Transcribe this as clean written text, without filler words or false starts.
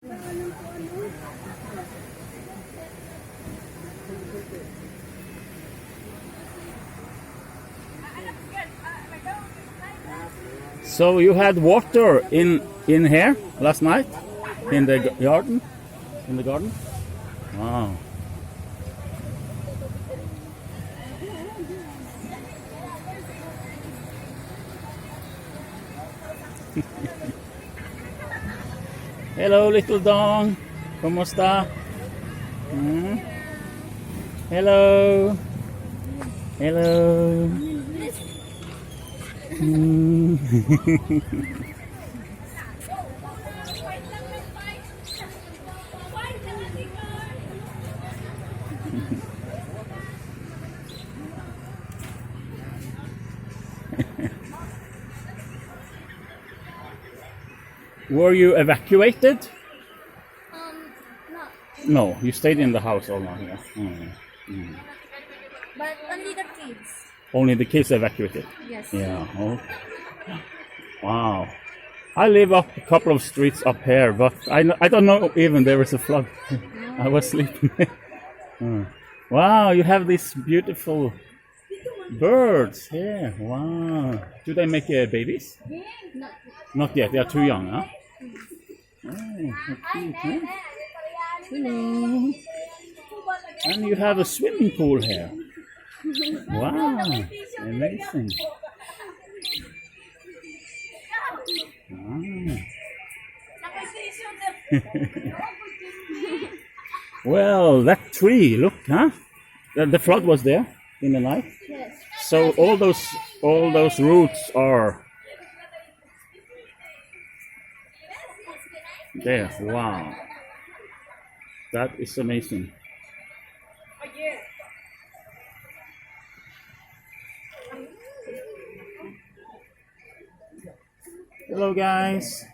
So you had water in here last night in the garden? In the garden? Wow. Hello, little dog. ¿Cómo está? Hello. Hello. Were you evacuated? No. No, you stayed in the house all night. Yeah. But only the kids. Only the kids evacuated. Yes. Yeah. Oh. Wow. I live up a couple of streets up here, but I don't know even there was a flood. I was sleeping. Wow, you have these beautiful birds here. Wow. Do they make babies? Not. Not yet. They are too young, huh? Oh, how cute, huh? Hello. And you have a swimming pool here. Wow, amazing. Wow. Well, that tree, look, huh? The flood was there in the night. Yes. So all those roots are there. Wow. That is amazing. Hello guys.